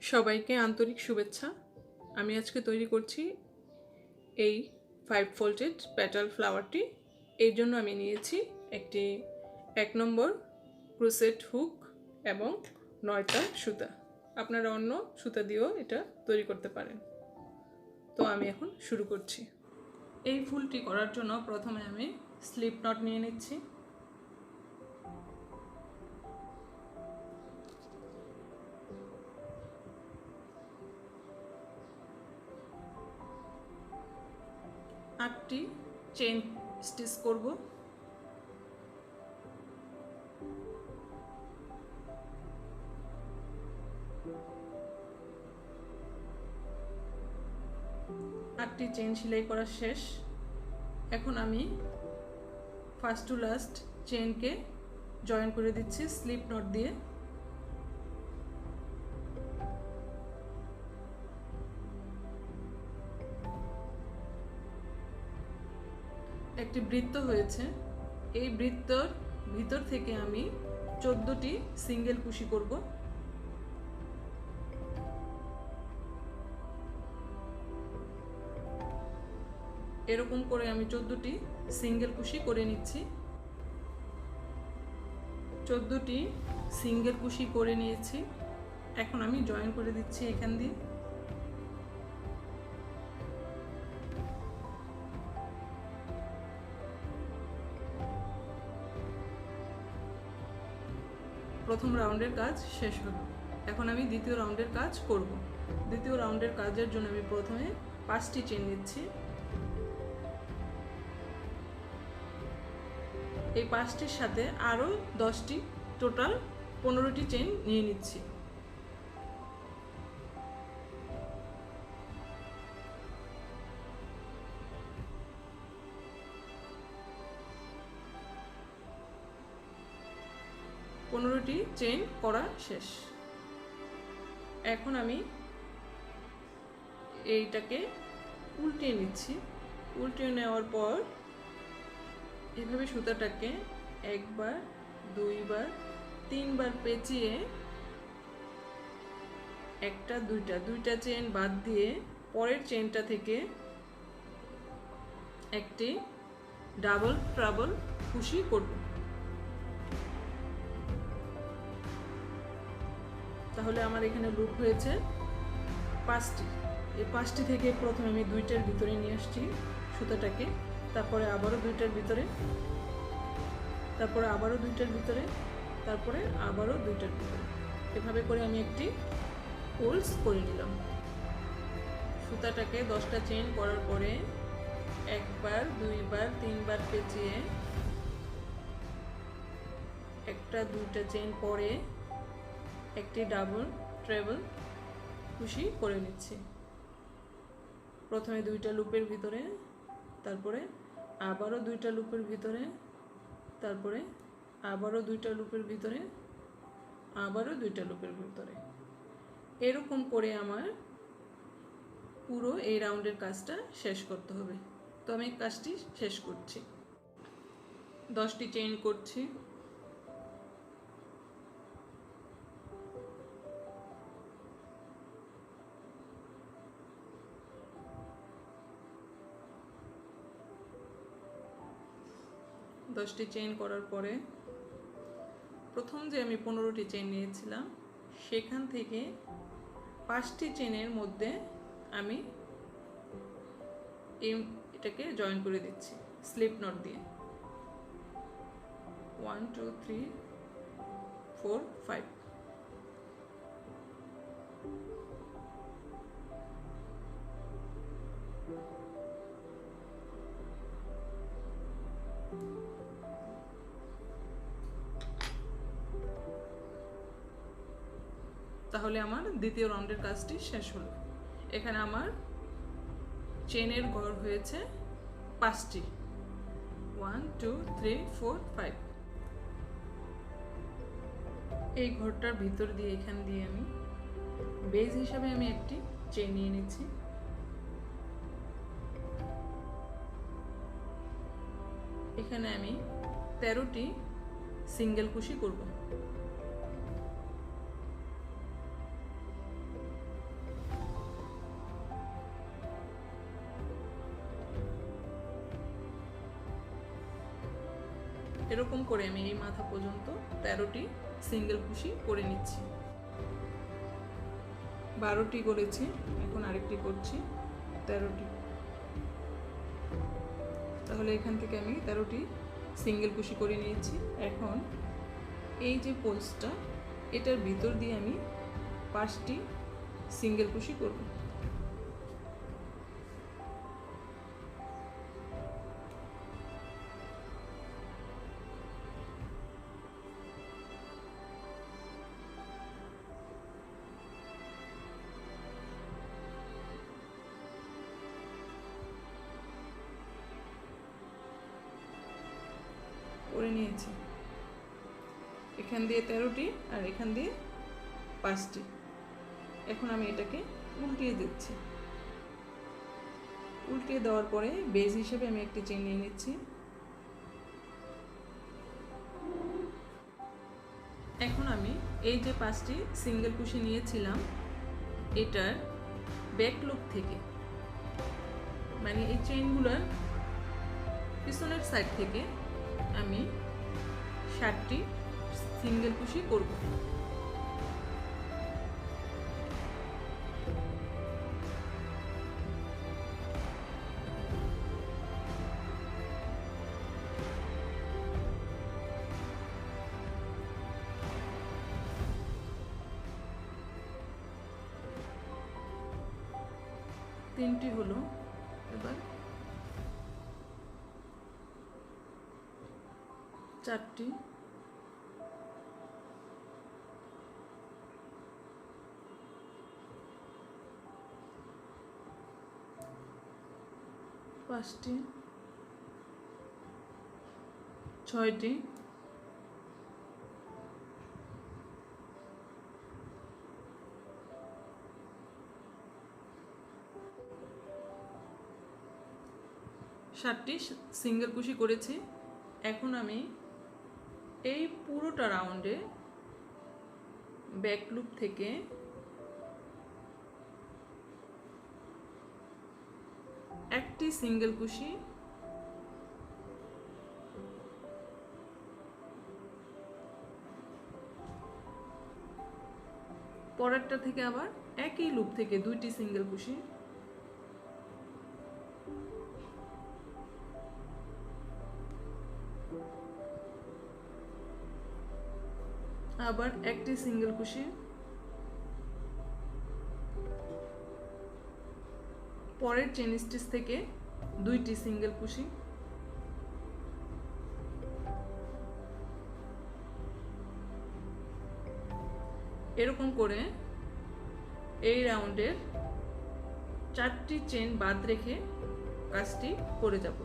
সবাইকে আন্তরিক শুভেচ্ছা। আমি আজকে তৈরি করছি এই 5 ফোল্ডেড পেটাল ফ্লাওয়ারটি। এর জন্য আমি নিয়েছি একটি 1 নম্বর ক্রোশেট হুক এবং 9টা সুতা। আপনারা অন্য সুতা দিয়েও এটা তৈরি করতে পারেন। তো আমি এখন শুরু করছি। এই ফুলটি করার জন্য প্রথমে আমি স্লিপ নট নিয়ে নিচ্ছি। আটটি চেইন স্টিচ করব। আটটি চেইন সেলাই করা শেষ। এখন আমি ফার্স্ট টু লাস্ট চেইনকে জয়েন করে দিচ্ছি স্লিপ নট দিয়ে। একটি বৃত্ত হয়েছে। এই বৃত্তর ভিতর থেকে আমি 14টি সিঙ্গেল কুশি করব। এরকম করে আমি 14টি সিঙ্গেল কুশি করে নিচ্ছি। 14টি সিঙ্গেল কুশি করে নিয়েছি। এখন আমি জয়েন করে দিচ্ছি এখান দিয়ে। প্রথম রাউন্ডের কাজ শেষ হলো। এখন আমি দ্বিতীয় রাউন্ডের কাজ করব। দ্বিতীয় রাউন্ডের কাজের জন্য আমি প্রথমে 5টি চেইন নিচ্ছি। এই 5টির সাথে আরও 10টি, টোটাল 15টি চেইন নিয়ে নিচ্ছি। পনেরোটি চেইন করা শেষ। এখন আমি এইটাকে উল্টিয়ে নিচ্ছি। উল্টিয়ে নেওয়ার পর এভাবে সুতাটাকে একবার, দুইবার, তিনবার পেঁচিয়ে একটা, দুইটা চেইন বাদ দিয়ে পরের চেইনটা থেকে একটি ডাবল ট্রাবল কুশি করব। তাহলে আমার এখানে লুপ হয়েছে 5টি। এই 5টি থেকে প্রথমে আমি 2টার ভিতরে নিয়ে আসছি সুতাটাকে, তারপরে আবারও 2টার ভিতরে, তারপরে আবারও 2টার ভিতরে, তারপরে আবারও 2টার ভিতরে। এভাবে করে আমি একটি হোলস করে নিলাম। সুতাটাকে 10টা চেইন করার পরে একবার, দুইবার, তিনবার পেঁচিয়ে একটা, দুইটা চেইন পরে একটি ডাবল ট্রাবল কুশি করে নিচ্ছি। প্রথমে 2টা লুপের ভিতরে, তারপরে আবারও 2টা লুপের ভিতরে, তারপরে আবারও 2টা লুপের ভিতরে, আবারও 2টা লুপের ভিতরে। এরকম করে আমার পুরো এই রাউন্ডের কাজটা শেষ করতে হবে। তো আমি কাজটি শেষ করছি। 10টি চেইন করছি। দশটি চেইন করার পরে প্রথম যে আমি 15টি চেইন নিয়েছিলাম সেখান থেকে 5টি চেইনের মধ্যে আমি এটাকে জয়েন করে দিচ্ছি স্লিপ নট দিয়ে। 1 2 3 4 5। তাহলে আমার দ্বিতীয় রাউন্ডের কাজটি শেষ হলো। এখানে আমার চেইনের ঘর হয়েছে 5টি। 1 2 3 4 5। এই ঘরটার ভিতর দিয়ে এখান দিয়ে আমি বেজ হিসাবে আমি একটি চেইন নিয়ে নিচ্ছি। এখানে আমি 13টি সিঙ্গেল কুশি করব। এরকম করে আমি এই মাথা পর্যন্ত 13টি সিঙ্গেল কুশি করে নিচ্ছি। 12টি করেছি, এখন আরেকটি করছি 13টি। তাহলে এখান থেকে আমি 13টি সিঙ্গেল কুশি করে নিয়েছি। এখন এই যে পোলসটা, এটার ভিতর দিয়ে আমি 5টি সিঙ্গেল কুশি করব। করে নিয়েছি, এখান দিয়ে 13টি আর এখান দিয়ে 5টি। এখন আমি এটাকে উল্টিয়ে দিচ্ছি। উল্টিয়ে দেওয়ার পরে বেজ হিসেবে আমি একটি চেন নিয়ে নিচ্ছি। এখন আমি এই যে 5টি সিঙ্গেল কুশি নিয়েছিলাম, এটার ব্যাক লুপ থেকে, মানে এই চেইনগুলোর পিছনের সাইড থেকে আমি 7টি সিঙ্গেল কুশি করব। তিনটি হলো, এবার 4টি, 5টি, 6টি, 7টি সিঙ্গেল কুশি করেছি। এখন আমি এই পুরোটা রাউন্ডে ব্যাক লুপ থেকে একটি সিঙ্গেল কুশি পরেরটা থেকে আবার একই লুপ থেকে 2টি সিঙ্গেল কুশি, আবার একটি সিঙ্গেল কুশি, পরের চেন স্টিচ থেকে 2টি সিঙ্গেল কুশি, এরকম করে এই রাউন্ডের 4টি চেন বাদ রেখে কাজটি করে যাব।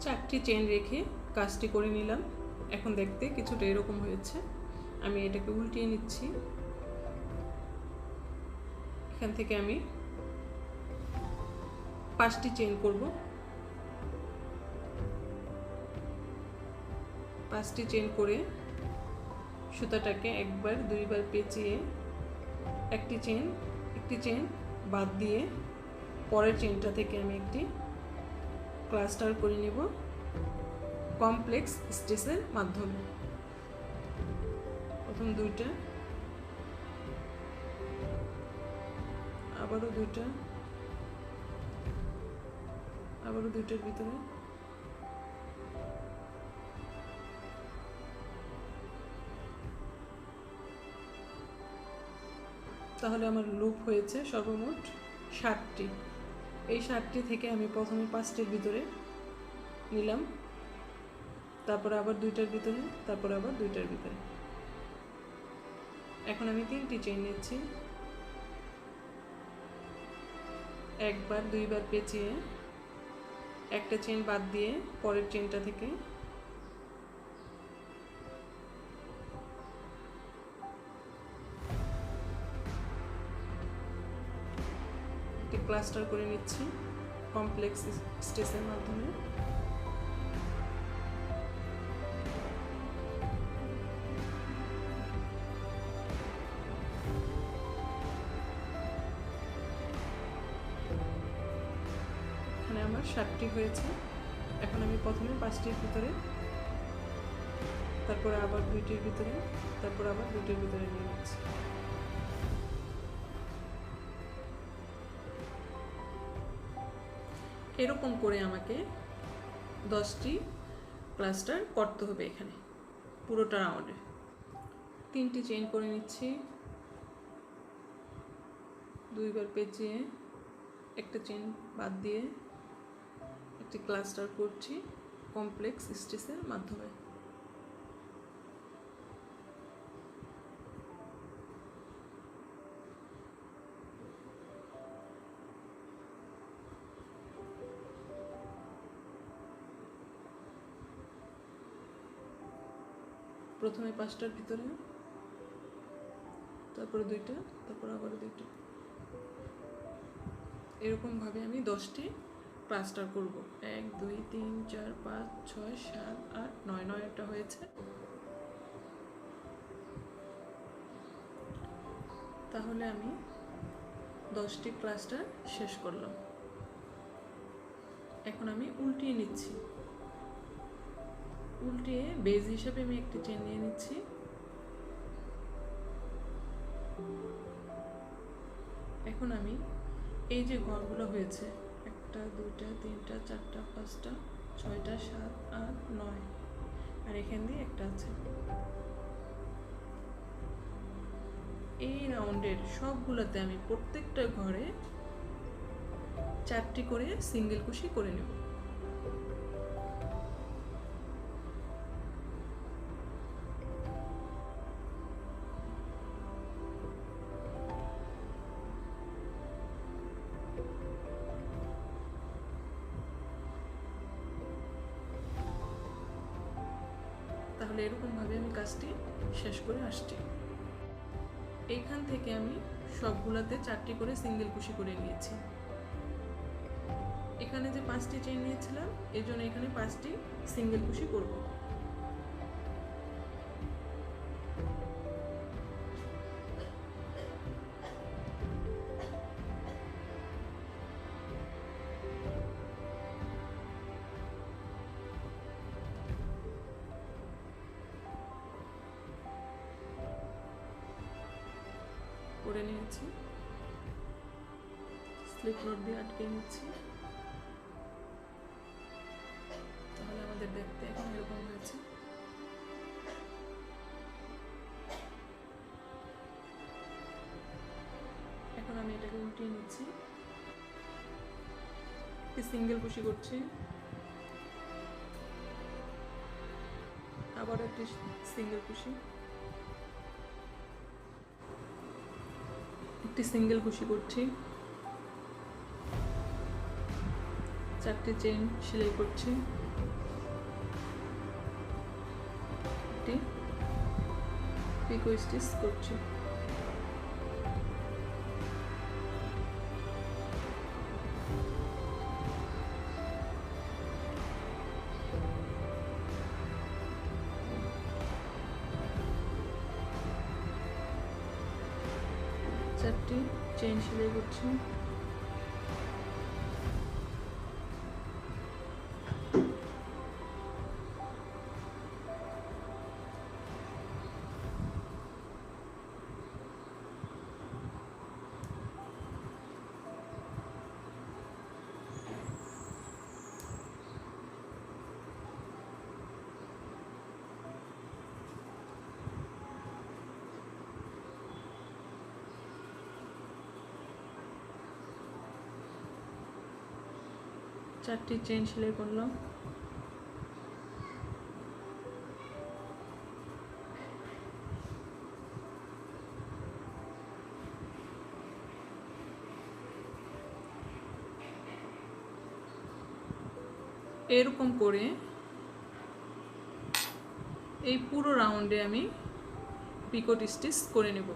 4টি চেন রেখে কাজটি করে নিলাম। এখন দেখতে কিছুটা এরকম হয়েছে। আমি এটাকে উল্টিয়ে নিচ্ছি। এখান থেকে আমি 5টি চেন করব। 5টি চেন করে সুতাটাকে একবার দুইবার পেঁচিয়ে একটি চেন বাদ দিয়ে পরের চেনটা থেকে আমি একটি ক্লাস্টার করে নেব কমপ্লেক্স স্টিচের মাধ্যমে। প্রথম 2টা, আবারও 2টা, আবারও 2টার ভিতরে, তাহলে আমার লুপ হয়েছে সর্বমোট 7টি। এই 7টি থেকে আমি প্রথমে 5টির ভিতরে নিলাম, তারপরে আবার 2টার ভিতরে, তারপরে আবার 2টার ভিতরে। এখন আমি 3টি চেইন নিচ্ছি, একবার দুইবার পেঁচিয়ে একটা চেইন বাদ দিয়ে পরের চেইনটা থেকে একটি ক্লাস্টার করে নিচ্ছি কমপ্লেক্স স্টিচের মাধ্যমে। এখানে আমার 7টি হয়েছে। এখন আমি প্রথমে 5টির ভিতরে, তারপরে আবার 2টির ভিতরে, তারপর আবার 2টির ভিতরে নিয়ে নিচ্ছি। এরকম করে আমাকে 10টি ক্লাস্টার করতে হবে এখানে পুরোটা রাউন্ডে। 3টি চেইন করে নিচ্ছি, 2বার পেঁচিয়ে একটা চেইন বাদ দিয়ে একটি ক্লাস্টার করছি কমপ্লেক্স স্টিচের মাধ্যমে। প্রথমে 5টার ভিতরে, তারপরে 2টা, তারপর আবার 2টা। এরকমভাবে আমি 10টি ক্লাস্টার করব। 1 2 3 4 5 6 7 8 9, 9টা হয়েছে। তাহলে আমি 10টি ক্লাস্টার শেষ করলাম। এখন আমি উল্টিয়ে নিচ্ছি। উল্টিয়ে বেজ হিসাবে আমি একটি চেন নিয়ে নিচ্ছি। এখন আমি এই যে ঘরগুলো হয়েছে 1টা 2টা 3টা 4টা 5টা 6টা 7 8 9, আর এখান দিয়ে একটা আছে, এই রাউন্ডের সবগুলোতে আমি প্রত্যেকটা ঘরে 4টি করে সিঙ্গেল কুশি করে নেব। তাহলে এরকমভাবে আমি কাজটি শেষ করে আসছি। এইখান থেকে আমি সবগুলাতে 4টি করে সিঙ্গেল কুশি করে নিয়েছি। এখানে যে 5টি চেইন নিয়েছিলাম, এই জন্য এখানে 5টি সিঙ্গেল কুশি করব। করে নিয়েছি, স্লিপ নট দিয়ে আটকে নিচ্ছি। তাহলে আমাদের দেখতে এখন এরকম হয়েছে। এখন আমি এটাকে উল্টিয়ে নিচ্ছি, একটি সিঙ্গেল কুশি করছি, আবার একটি সিঙ্গেল কুশি, একটি সিঙ্গেল কুশি করছি, 4টি চেইন সেলাই করছি, একটি পিকো স্টিচ করছি। চারটি চেইন সেলাই করছি, চারটি চেইন সেলাই করলাম। এরকম করে এই পুরো রাউন্ডে আমি পিকট স্টিচ করে নেব।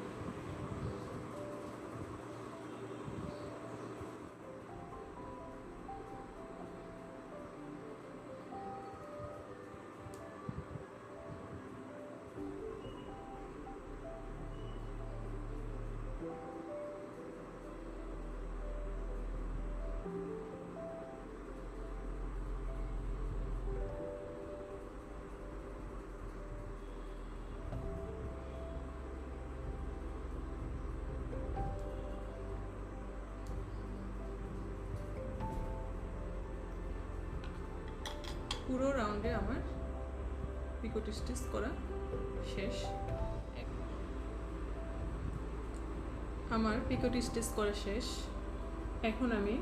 পুরো রাউন্ডে আমার পিকট স্টিচ করা শেষ। আমার পিকট স্টিচ করা শেষ। এখন আমি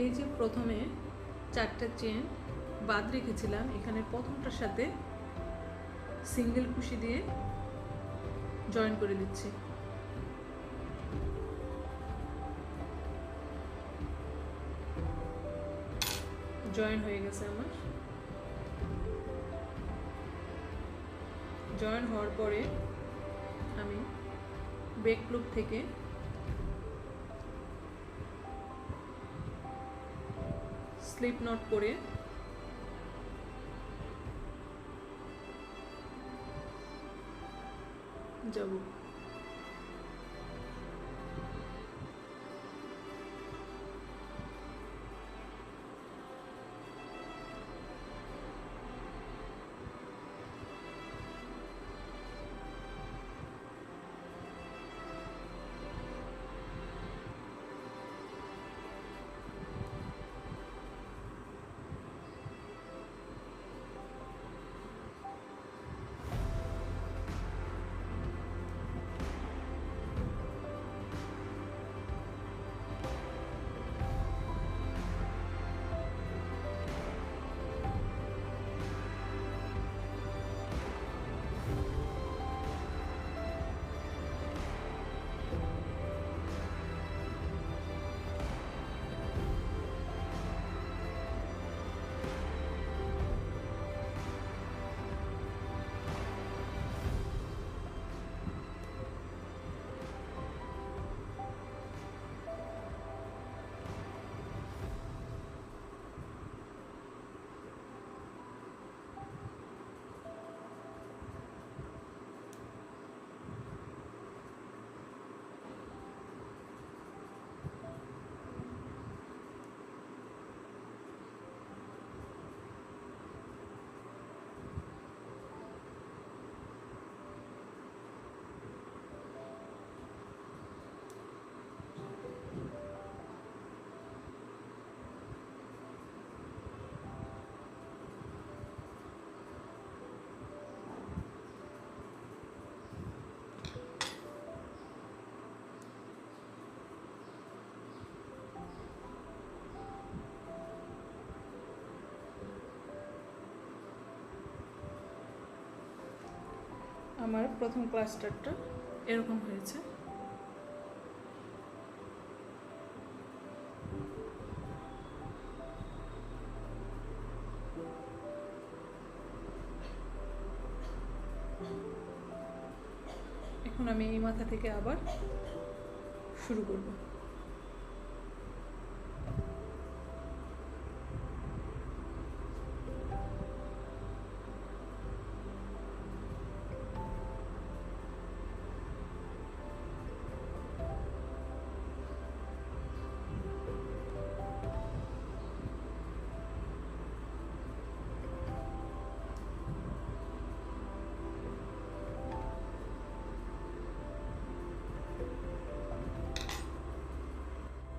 এই যে প্রথমে 4টা চেন বাদ রেখেছিলাম, এখানে প্রথমটার সাথে সিঙ্গেল কুশি দিয়ে জয়েন করে দিচ্ছি। জয়েন হয়ে গেছে আমার। জয়েন হওয়ার পরে আমি ব্যাক লুপ থেকে স্লিপ নট করে যাব। আমার প্রথম ক্লাস্টারটা এরকম হয়েছে। এখন আমি এই মাথা থেকে আবার শুরু করব।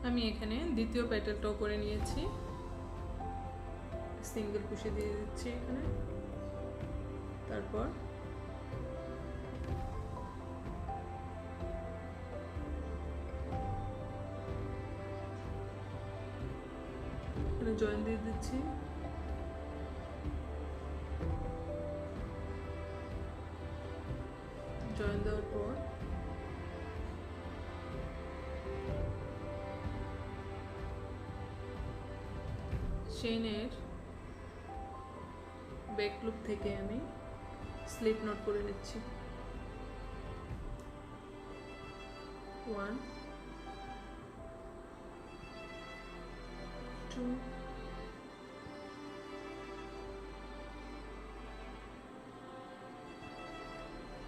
আমি এখানে দ্বিতীয় প্যাটেলটাও করে নিয়েছি, সিঙ্গেল কুশি দিয়ে দিচ্ছি এখানে। তারপর এখানে জয়েন দিয়ে দিচ্ছি। জয়েন দেওয়ার পর চেইনের ব্যাক লুপ থেকে আমি স্লিপ নট করে নিচ্ছি। 1 2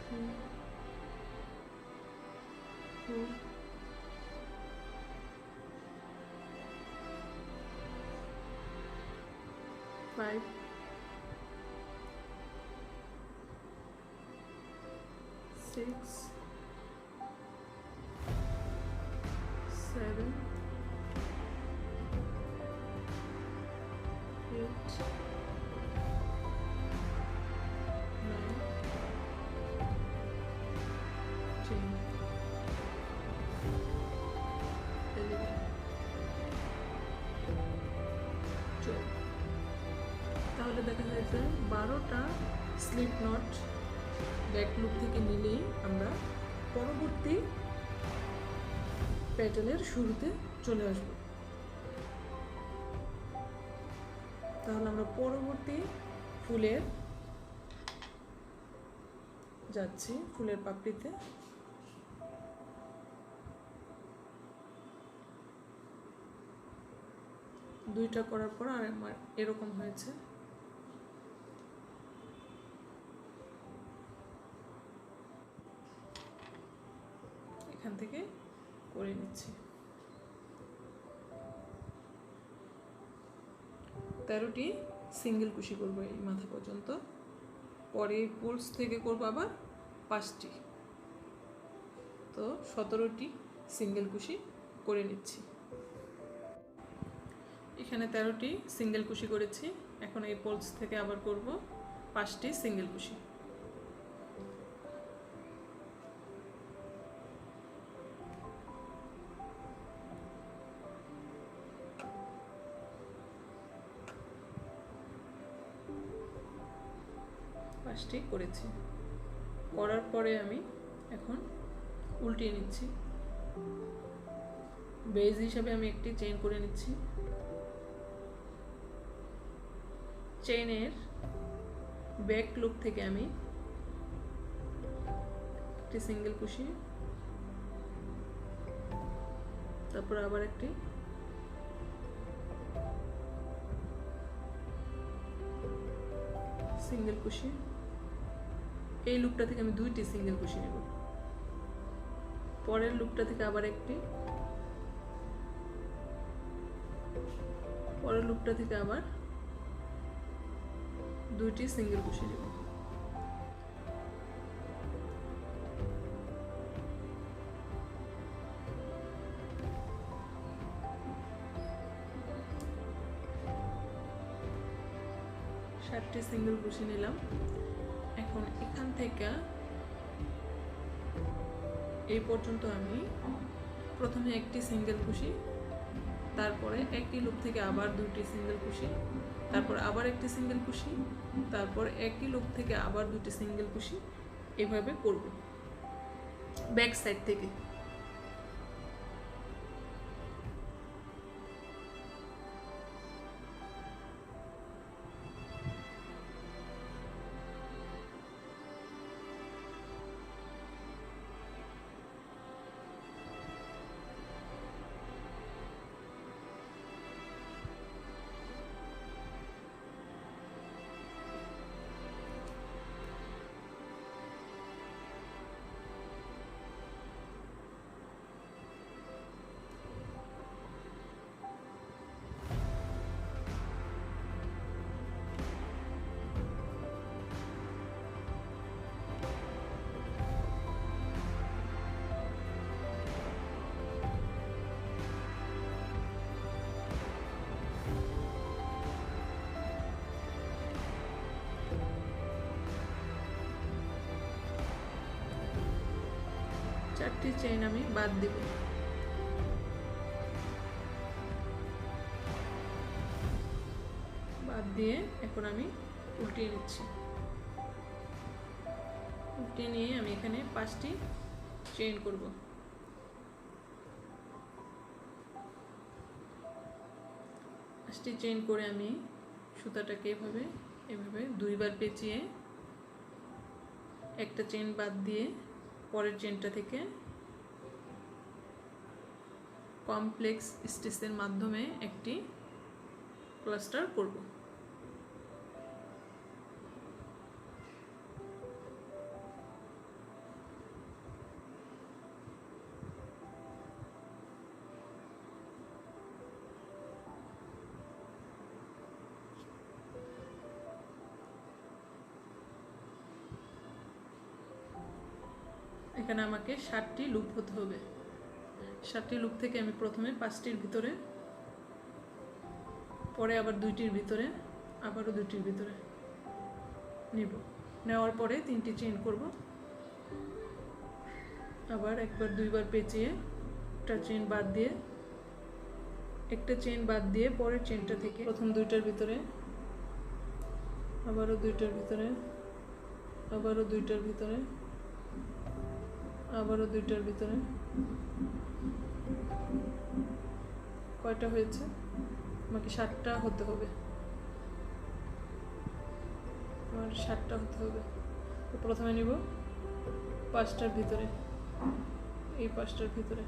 3 4 5 6 7 8 9 10 11 12। তাহলে দেখা যাচ্ছে 12টা স্লিপ নট ব্যাক লুপ থেকে নিলেই আমরা পরবর্তী প্যাটার্নের শুরুতে চলে আসব। তাহলে আমরা পরবর্তী ফুলের যাচ্ছি, ফুলের পাপড়িতে। দুইটা করার পর আর আমার এরকম হয়েছে। এখান থেকে করে নিচ্ছি। 13টি সিঙ্গেল কুশি করব এই মাথা পর্যন্ত, পরে পোলস থেকে করব আবার 5টি, তো 17টি সিঙ্গেল কুশি করে নিচ্ছি। এখানে 13টি সিঙ্গেল কুশি করেছি, এখন এই পোলস থেকে আবার করব 5টি সিঙ্গেল কুশি। পাঁচটি করেছি, করার পরে আমি এখন উল্টিয়ে নিচ্ছি। বেজ হিসাবে আমি একটি চেইন করে নিচ্ছি। চেইনের ব্যাক লুপ থেকে আমি একটি সিঙ্গেল কুশি, তারপর আবার একটি, সিঙ্গেল কুশি। এই লুপটা থেকে আমি 2টি সিঙ্গেল কুশি নেব, পরের লুপটা থেকে আবার একটি, পরের লুপটা থেকে আবার 2টি সিঙ্গেল কুশি নেব। ষাটটি সিঙ্গেল কুশি নিলাম। এখন এখান থেকে এই পর্যন্ত আমি প্রথমে একটি সিঙ্গেল কুশি, তারপরে একটি লুপ থেকে আবার 2টি সিঙ্গেল কুশি, তারপর আবার একটি সিঙ্গেল কুশি, তারপর একটি লুপ থেকে আবার 2টি সিঙ্গেল কুশি, এভাবে করব ব্যাক সাইড থেকে। চারটি চেইন আমি বাদ দেব। বাদ দিয়ে এখন আমি উল্টিয়ে নিচ্ছি। উল্টিয়ে নিয়ে আমি এখানে 5টি চেইন করব। পাঁচটি চেইন করে আমি সুতাটাকে এভাবে এভাবে 2বার পেঁচিয়ে একটা চেইন বাদ দিয়ে পরের চেইনটা থেকে কমপ্লেক্স স্টিচের মাধ্যমে একটি ক্লাস্টার করব। এখানে আমাকে 7টি লুপ হতে হবে। 7টি লুপ থেকে আমি প্রথমে 5টির ভিতরে, পরে আবার 2টির ভিতরে, আবারও 2টির ভিতরে নিব। নেওয়ার পরে 3টি চেইন করব, আবার একবার দুইবার পেঁচিয়ে একটা চেইন বাদ দিয়ে, একটা চেইন বাদ দিয়ে পরের চেইনটা থেকে প্রথম 2টার ভিতরে, আবারও 2টার ভিতরে, আবারও 2টার ভিতরে, আবারও 2টার ভিতরে। কয়টা হয়েছে? আমাকে 7টা হতে হবে, আমার 7টা হতে হবে। তো প্রথমে নিব 5টার ভিতরে, এই 5টার ভিতরে,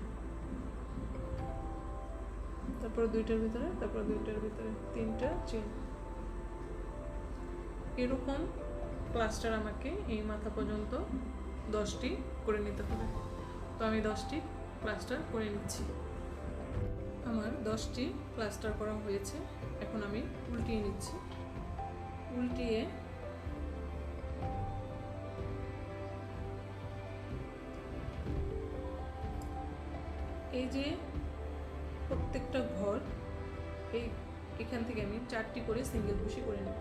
তারপর 2টার ভিতরে, তারপর 2টার ভিতরে, 3টা চেইন। এরকম ক্লাস্টার আমাকে এই মাথা পর্যন্ত 10টি করে নিতে হবে। তো আমি 10টি ক্লাস্টার করে নিচ্ছি। আমার 10টি ক্লাস্টার করা হয়েছে। এখন আমি উল্টিয়ে নিচ্ছি। উল্টিয়ে এই যে প্রত্যেকটা ঘর, এখান থেকে আমি 4টি করে সিঙ্গেল কুশি করে নেব।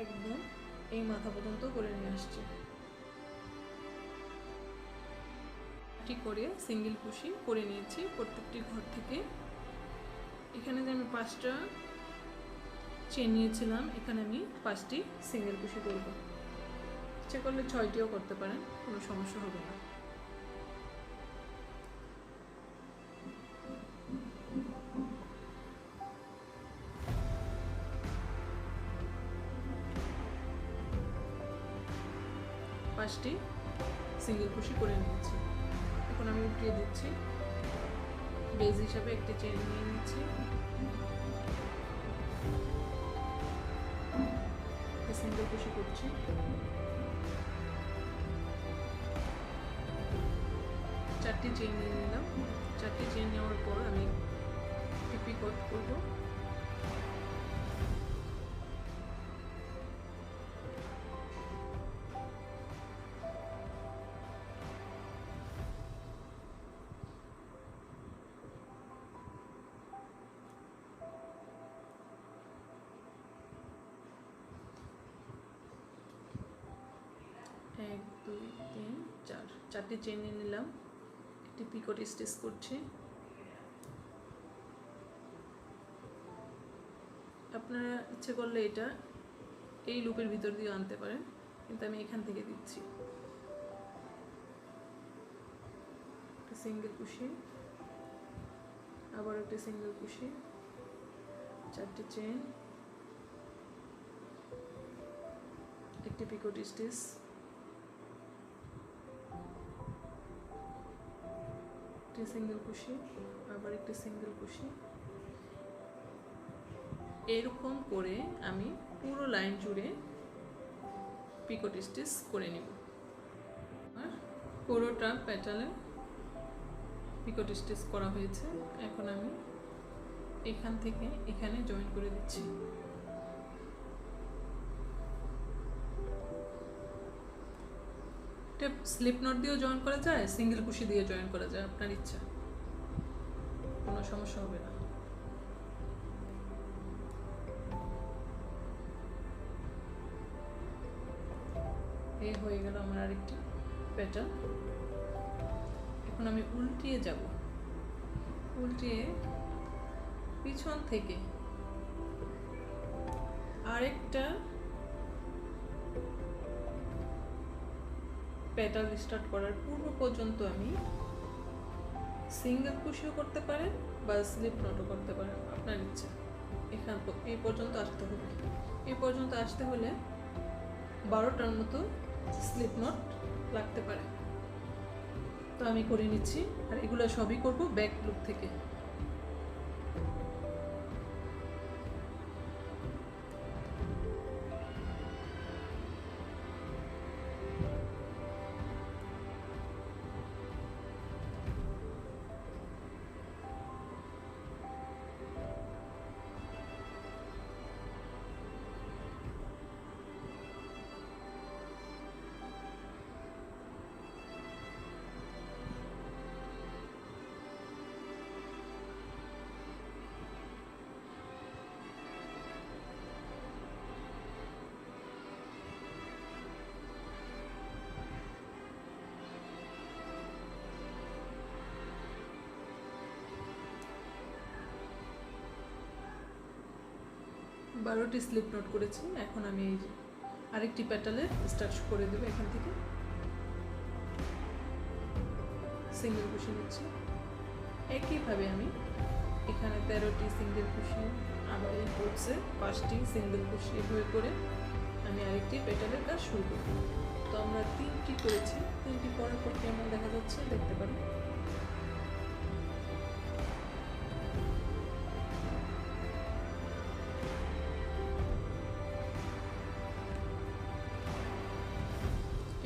একদম এই মাথা পর্যন্ত করে নিয়ে আসছি। করে সিঙ্গেল কুশি করে নিয়েছি প্রত্যেকটি ঘর থেকে। এখানে যে আমি 5টা চেন নিয়েছিলাম, এখানে আমি 5টি সিঙ্গেল কুশি করব। ইচ্ছে করলে 6টিও করতে পারেন, কোনো সমস্যা হবে না। পাঁচটি সিঙ্গেল কুশি করে নিয়েছি। এখন আমি উঠিয়ে দিচ্ছি। বেজ হিসাবে একটি চেন নিয়ে নিচ্ছি, সিঙ্গেল কুশি করছি। চারটি চেন নিয়ে নিলাম। 4টি চেন নেওয়ার পর আমি টিপি কট করব। এক, দুই, তিন, চার, 4টি চেন নিয়ে নিলাম। একটি পিকট স্টিচ করছি। আপনারা ইচ্ছে করলে এটা এই লুপের ভিতর দিয়ে আনতে পারেন, কিন্তু আমি এখান থেকে দিচ্ছি। একটা সিঙ্গেল কুশি, আবার একটা সিঙ্গেল কুশি, 4টি চেন, একটি পিকট স্টিচ, একটি সিঙ্গেল কুশি, আবার একটি সিঙ্গেল কুশি। এরকম করে আমি পুরো লাইন জুড়ে পিকট স্টিচ করে নিব। আর পুরোটা প্যাটার্নে পিকট স্টিচ করা হয়েছে। এখন আমি এখান থেকে এখানে জয়েন করে দিচ্ছি। স্লিপ নট দিয়েও জয়েন করা যায়, সিঙ্গেল কুশি দিয়ে জয়েন করা যায়, আপনার ইচ্ছা, কোনো সমস্যা হবে না। এই হয়ে গেল আমার আরেকটি প্যাটার্ন। এখন আমি উল্টিয়ে যাব। উল্টিয়ে পিছন থেকে আরেকটা প্যাটার্ন স্টার্ট করার পূর্ব পর্যন্ত আমি সিঙ্গেল কুশিও করতে পারেন বা স্লিপ নটও করতে পারেন, আপনার ইচ্ছা। এখান এই পর্যন্ত আসতে হবে। এই পর্যন্ত আসতে হলে 12টার মতো স্লিপ নট লাগতে পারে। তো আমি করে নিচ্ছি, আর এগুলো সবই করব ব্যাক লুপ থেকে। 12টি স্লিপ নোট করেছি। এখন আমি এই আরেকটি পেটালে স্টার্ট করে দেবো। এখান থেকে সিঙ্গেল কুশি নিচ্ছি। একইভাবে আমি এখানে 13টি সিঙ্গেল কুশি, আবার এই কোর্সে 5টি সিঙ্গেল কুশি, এভাবে করে আমি আরেকটি পেটালের কাজ শুরু করব। তো আমরা 3টি করেছি, 3টি পরের পর কেমন দেখা যাচ্ছে দেখতে পারি।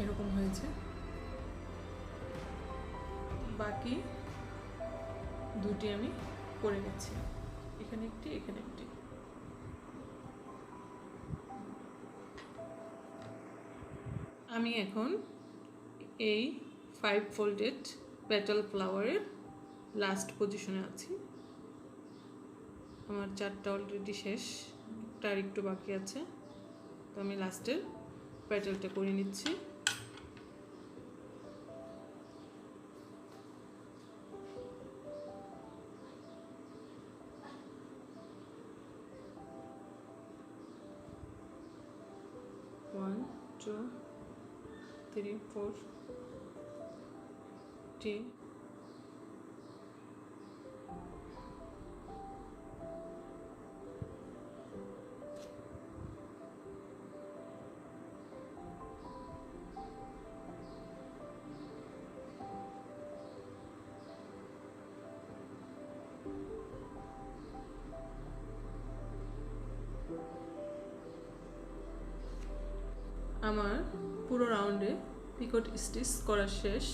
এরকম হয়েছে। বাকি দুটি আমি করে নিচ্ছি, এখানে একটি, এখানে একটি। আমি এখন এই 5 ফোল্ডেড পেটাল ফ্লাওয়ারের লাস্ট পজিশনে আছি। আমার 4টা অলরেডি শেষ, একটা আর একটু বাকি আছে। তো আমি লাস্টের পেটালটা করে নিচ্ছি। One, 2, 3, 4, T. আমার পুরো রাউন্ডে পিকট স্টিচ করা শেষ।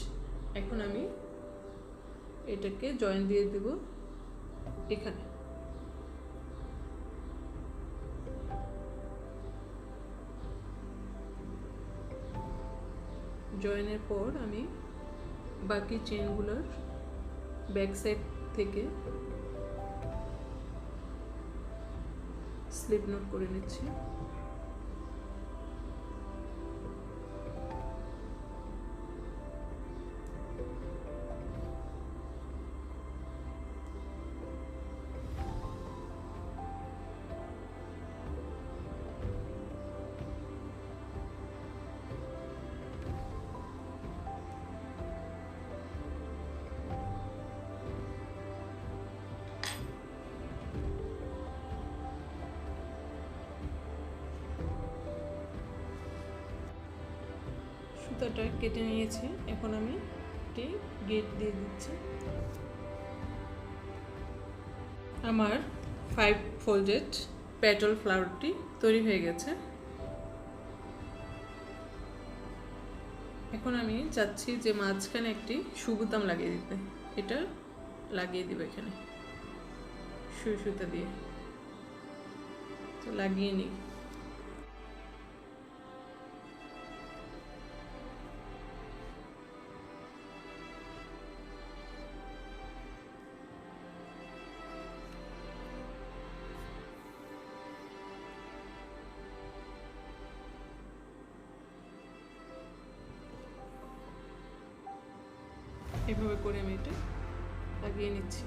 এখন আমি এটাকে জয়েন দিয়ে দেব এখানে। জয়েনের পর আমি বাকি চেনগুলোর ব্যাক সাইড থেকে স্লিপ নোট করে নিচ্ছি। সুতাটা কেটে নিয়েছি, এখন আমি একটি গেট দিয়ে দিচ্ছি। আমার 5 ফোল্ডেড পেটাল ফ্লাওয়ারটি তৈরি হয়ে গেছে। এখন আমি চাচ্ছি যে মাঝখানে একটি সুবোতাম লাগিয়ে দিতে। এটা লাগিয়ে দিব এখানে সুই সুতা দিয়ে। তো লাগিয়ে নিই। এভাবে করে আমি এটা লাগিয়ে নিচ্ছি।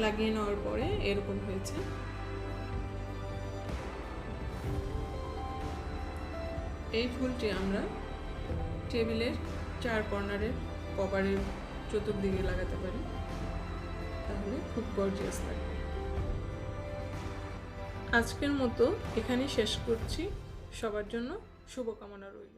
লাগিয়ে নেওয়ার পরে এরকম হয়েছে। এই ফুলটি আমরা টেবিলের 4 কর্নারের কভারের চতুর্দিকে লাগাতে পারি, তাহলে খুব গর্জিয়াস লাগবে। আজকের মতো এখানেই শেষ করছি। সবার জন্য শুভকামনা রইল।